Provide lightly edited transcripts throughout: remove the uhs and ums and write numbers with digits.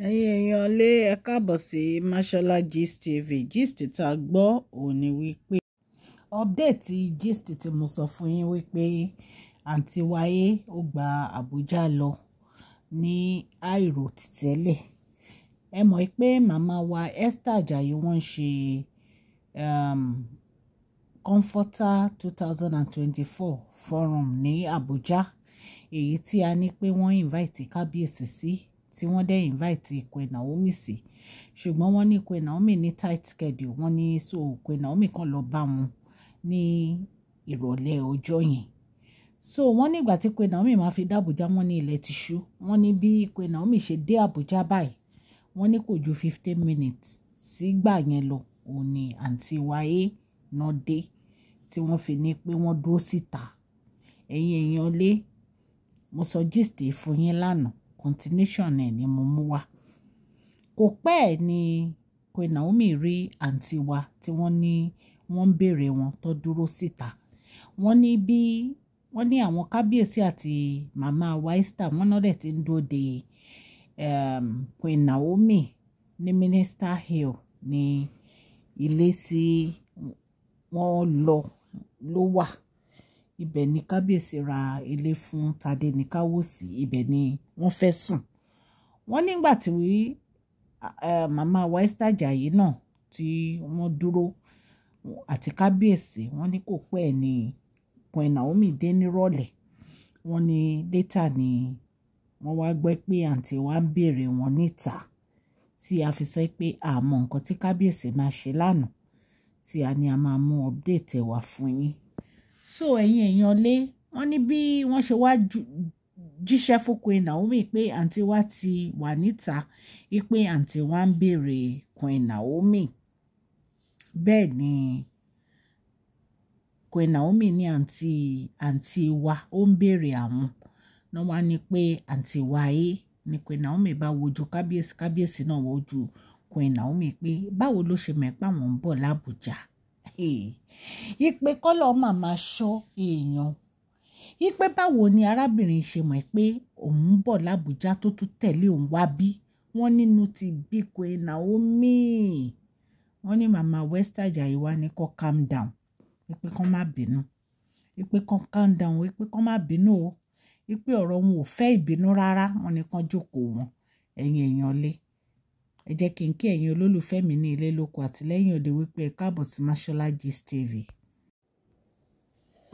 Èèyàn lé ẹ káàbọ̀ sí Mashola Gist TV. Gist tá a gbọ́ òun ni wípé update gist tí mo sọ fún yín wípé àǹtí wáyé ó gba Àbújá lọ ní àìrò títẹ́lẹ̀. Ẹ mọ̀ pé màmá wa Esther Ajayi wọ́n ń ṣe Comforter 2024 forum ní Àbújá, èyí tí a ní pé wọ́n invite kábíyèsí sí, tí wọ́n dẹ̀ invite Queen Naomi sí, ṣùgbọ́n wọ́n ní Queen Naomi ní tight schedule, wọ́n ní so Queen Naomi kan lọ bá wọn ní ìrọ̀lẹ́ ọjọ́ yẹn. So wọ́n nígbà tí Queen Naomi máa fi dé Àbújá, wọ́n ní ilẹ̀ ti ṣú. Wọ́n ní bí Queen Naomi ṣe dé Àbújá báyìí, wọ́n ní kò ju 15 minutes sígbà yẹn lọ òun ni àǹtí wáyé náà dé, tí wọ́n fi ní pé wọ́n dúró síta. Èèyàn lé, mo sọ gist fún yín lánàá, continuation ẹ̀ ni mo mú wá. Kò pẹ́ ni Queen Naomi rí àǹtí wa tí wọ́n ní wọ́n ń béèrè wọn tó dúró síta. Wọ́n ní àwọn kábíyèsí àti màmá wa Esther, wọ́n náà dẹ̀ ti ń dúró de Queen Naomi ní Minister Hill, ní ilé tí wọ́n ló wà. Ibẹ̀ ni kábíyèsí ra ilé fún Tade ní Káwọ́sì, ibẹ̀ ni wọ́n fẹ́ sùn. Wọ́n nígbà tí màmá wa Esther Ajayi náà tí wọ́n dúró àti kábíyèsí, wọ́n ní kò pẹ́ ni Queen Naomi dé nírọ̀lẹ́. Wọ́n ní later ni wọ́n wá gbọ́ pé àǹtí wa ń béèrè wọn níta, tí a fi sọ pé àmọ́ nǹkan tí kábíyèsí máa ṣe lánàá, tí a ní a máa mú update ẹ̀ wá fún yín. So èèyàn lé, wọ́n ní bí wọ́n ṣe wá jíṣẹ́ fún Queen Naomi pé àǹtí wa ti wà níta, pé àǹtí wa ń béèrè Queen Naomi. Bẹ́ẹ̀ ni Queen Naomi ní àǹtí wa ó ń béèrè àwọn. Náà wá ní pé àǹtí wáyé ni Queen Naomi bá wojú kábíyèsí náà wojú Queen Naomi pé báwo ló ṣe mẹ́pà wọ́n ń bọ̀ l'Àbújá. Ipe kọ́lọ̀ màmá ṣọ́ èèyàn. Ipe báwo ni arábìnrin ṣe mọ̀ pé òun ń bọ̀ l'Àbújá tó tún tẹ̀lé òun wá bí. Wọ́n nínú ti bí Queen Naomi. Wọ́n ní màmá Esther Ajayi wá ní kó calm down, ipe kán má bínú, ipe kán calm down, ipe kán má bínú o, ipe ọ̀rọ̀ wọn ò fẹ́ ìbínú rárá. Wọ́n ní kán jókòó wọn. Èèyàn lé, ẹ jẹ́ kí n kí ẹ̀yin olólùfẹ́ mi ní ilé lóko àti lẹ́yìn òde wípé ẹ káàbọ̀ sí Mashola Gist TV.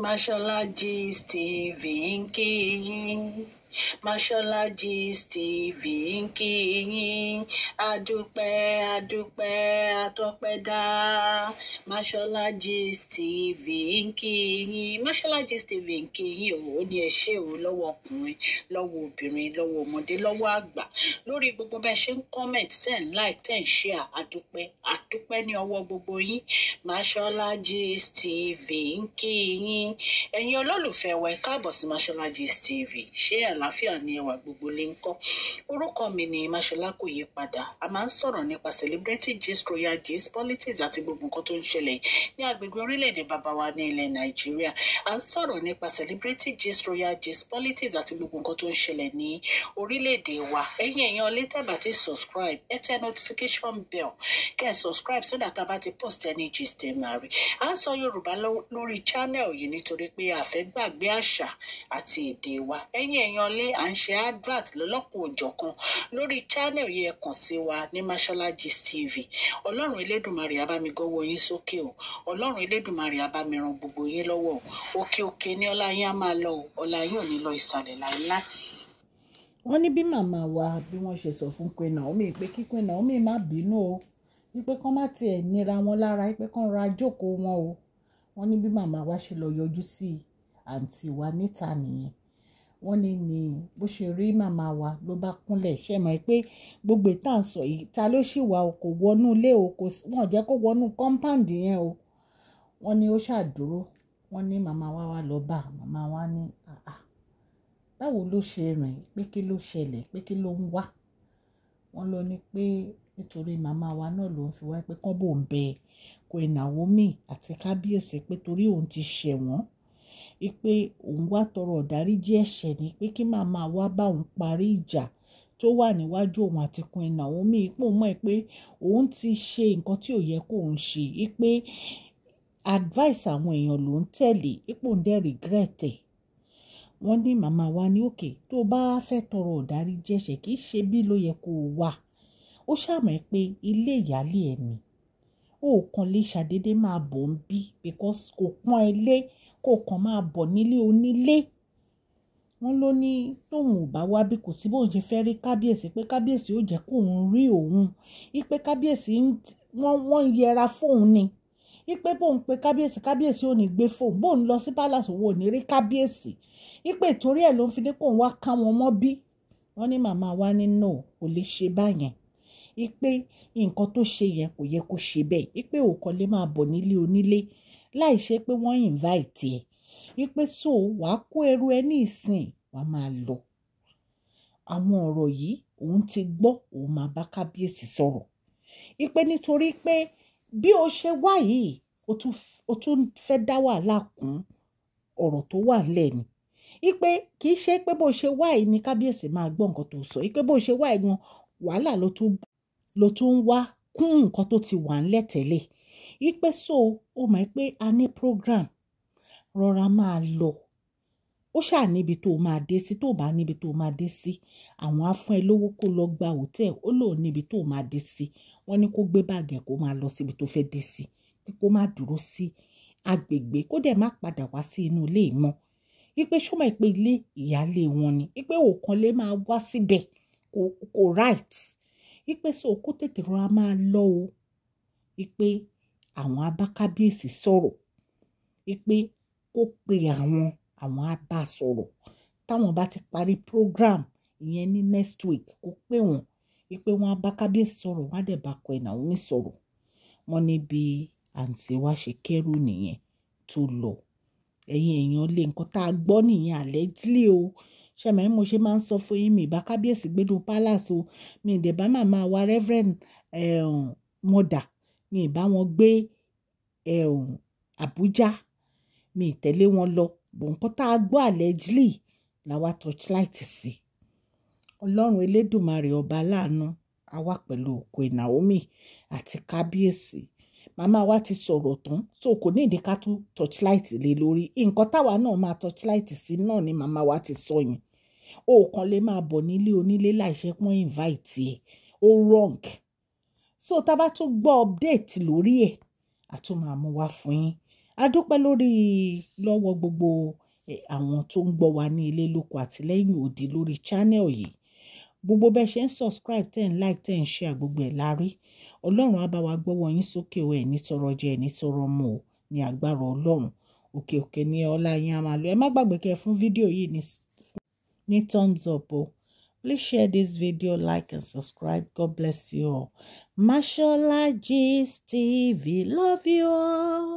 Mashola Gist TV ń kí yín. Mashola Gist TV ń kí yín. Adúpẹ́ atọ́pẹ́dá. Mashola Gist TV ń kí yín. Mashola Gist TV ń kí yín o. Ó ní ẹ ṣé o, lọ́wọ́ ọkùnrin, lọ́wọ́ obìnrin, lọ́wọ́ ọmọdé, lọ́wọ́ àgbà, lórí gbogbo bẹ́ẹ̀ ṣe ń comment, ten like, ten share. Adúpẹ́ ní ọwọ́ gbogbo yín. Mashola Gist TV ń kí yín. Ẹ̀yin olólùfẹ́ wa, ẹ káàbọ̀ sí Mashola Gist TV. Ṣé àlàáfíà ni ẹwà gbogbo lè ń kọ́? Orúkọ mi ni Mashola, kò yí padà. A máa ń sọ̀rọ̀ nípa celebrity gist, royal gist, politics àti gbogbo nǹkan tó ń ṣẹlẹ̀ ní agbègbè orílẹ̀-èdè bàbá wa ní ilẹ̀ Nàìjíríà. A ń sọ̀rọ̀ nípa celebrity gist, royal gist, politics àti gbogbo nǹkan tó ń ṣẹlẹ̀ ní orílẹ̀-èdè wa. Èèyàn lè tẹ́ bá ti subscribe, ẹ tẹ notification bell kẹ́ ẹ subscribe so that a bá ti post any gist ẹ máa rí. A ń sọ Yorùbá lórí channel yìí nítorí pé a fẹ́ gbàgbé àṣà àti èdè wa. Èèyàn lé, à ń ṣe advert lọ́lọ́kùn òjọ̀kan lórí channel yìí. Ẹ kàn sí wa ní Mashola Gist TV. Ọlọ́run Elédùmarè á bá mi gọ́wọ́ yín sókè o. Ọlọ́run Elédùmarè á bá mi ran gbogbo yín lọ́wọ́ o. Òkè ni ọlá yín á máa lọ o. Ọlá yín ò ní lọ ìsàlẹ̀ láíláí. Wọ́n ní bí màmá wa bí wọ́n ṣe sọ fún Queen Naomi pé kí Queen Naomi má bínú o, wípé kán má tiẹ̀ nira wọn lára, wípé kán ra jókòó wọn o. Wọ́n ní bí màmá wa ṣe lọ yọjú sí àǹtí wa níta nìyẹn. Wọ́n ní bó ṣe rí màmá wa ló bá kúnlẹ̀. Ṣé mọ̀ pé gbogbo ìta ń sọ yìí, ta ló ṣì wà o, kò wọnú ilé o, wọ́n jẹ́ kó wọnú compound yẹn o. Wọ́n ní ó ṣàdúró. Wọ́n ní màmá wa lọ bá màmá wa ní báwo ló ṣe rìn, pé kí ló ṣẹlẹ̀, pé kí ló ń wá. Wọ́n lọ ní pé nítorí màmá wa náà ló ń fi wá pé kán bò ń bẹ Queen Naomi àti kábíyèsí pé torí òun ti ṣẹ̀ wọ́n, pé òun wá tọrọ ìdáríjì ẹ̀ṣẹ̀ ni, pé kí màmá wa bá òun parí ìjà tó wà níwájú òun àti Queen Naomi ipò mọ̀ pé òun ti ṣe nǹkan tí ò yẹ kó òun ṣe pé advice àwọn èèyàn ló ń tẹ̀lé ipò ń dẹ̀ regret ẹ̀. Wọ́n ní màmá wa ní òkè tó bá fẹ́ tọrọ ìdáríjì ẹ̀ṣẹ̀ kì í ṣe bí ló yẹ kó o wà. Ó ṣàmọ̀ pé ilé ìyálé ẹ̀ ni ó kàn lè ṣàdédé máa bọ̀ ń bí because kò pọ́n ẹ lé kó kàn máa bọ̀ nílé onílé. Wọ́n ló ní tóun ò bá wá bí kò sí bóun ṣe fẹ́ rí kábíyèsí pé kábíyèsí ó jẹ́ kóun rí òun ipe kábíyèsí wọ́n yẹra fóun ni ipe bóun pe kábíyèsí ò ní gbé fóun bóun lọ sí palace òun ò ní rí kábíyèsí ipe torí ẹ̀ ló ń fi ní kóun wá ká wọn mọ́ bí. Wọ́n ní màmá wa ní no kò lè ṣe báyẹn ipe nǹkan tó ṣe yẹn kò yẹ kó ṣe bẹ́ẹ̀ ipe òkàn lè máa bọ̀ nílé onílé láì ṣe pé wọ́n invite ẹ̀ ipe so wàá kó ẹrù ẹ ní ìsìn wàá máa lọ. Àwọn ọ̀rọ̀ yìí òun ti gbọ́ òun máa bá kábíyèsí sọ̀rọ̀ ipe nítorí pé bí o ṣe wá yìí o tún fẹ́ dá wàhálà kún ọ̀rọ̀ tó wà nílẹ̀ ni ipe kì í ṣe pé bó ṣe wá yìí ni kábíyèsí máa gbọ́ nǹkan tó sọ ipe bó ṣe wá yìí gan wàhálà ló tún wá kún nǹkan tó ti wà ńlẹ̀ tẹ́lẹ̀ ipe so ó mọ̀ pé a ní program rọra máa lọ ó ṣáà níbi tó máa dé sí tó bá níbi tó máa dé sí àwọn á fún ẹ lówó kó lọ gba hòtẹ́ẹ̀lì ó lò níbi tó máa dé sí wọ́n ní kó gbé báàgì kó máa lọ síbi tó fẹ́ dé sí pé kó má dúró sí agbègbè kó dẹ̀ má padà wá sí inú ilé mọ́ ipe ṣọ́mọ̀ ìpè ilé ìyálé wọn ni ipe òkan lè máa wá síbẹ̀ kò right ipe so kó tètè rọra máa lọ o ipe àwọn abákábíyèsí sọ̀rọ̀ ipe kó pe àwọn á bá sọ̀rọ̀ táwọn bá ti parí program ìyẹn ní next week kó pè wọ́n ipe wọ́n abákábíyèsí sọ̀rọ̀ wọ́n á dẹ̀ bá Queen Naomi sọ̀rọ̀. Wọ́n ní bí àǹtí wa ṣe kẹ́rù nìyẹn tó lọ ẹ̀yin èèyàn lé nǹkan tá a gbọ́ nìyẹn allegedly o ṣẹ̀mẹ̀ mo ṣe máa ń sọ fún yín mi ìbá kábíyèsí gbénu palace o mi ìdè bá màmá wa reverend mother mi ìbá wọn gbé Abuja mi ìtẹ̀lé wọn lọ bọ̀ nǹkan tá a gbọ́ allegedly làwa torchlight sí. Ọlọ́run Elédùmarè ọba láàánú á wà pẹ̀lú Queen Naomi àti kábíyèsí. Màmá wa ti sọ̀rọ̀ tán so kò ní ìdí ká tún torchlight lé lórí nǹkan táwa náà máa torchlight sí náà ni màmá wa ti sọ yẹn ó kàn lè máa bọ̀ nílé onílé láìṣe pọ́n invite ẹ̀ ó wrong so tá bá tún gbọ́ update lórí ẹ̀ a tún máa mú wá fún yín. A dúpẹ́ lórí lọ́wọ́ gbogbo àwọn tó ń gbọ́ wa ní ilé lóko àti lẹ́yìn òdì lórí channel yìí gbogbo bẹ́ẹ̀ ṣe ń subscribe ten like ten share gbogbo ẹ̀ lárí Ọlọ́run á bá wa gbọ́wọ́ yín sókè o ẹ̀ ní tọrọ jẹ ẹ̀ ní tọrọ mu o ní agbára Ọlọ́run òkè òkè ní ọlá yín á máa lọ. Ẹ má gbàgbé kẹ́ fún fídíò yìí ní thumbs up o. Please share this video, like and subscribe. God bless you all. Mashola Gist TV. Love you all.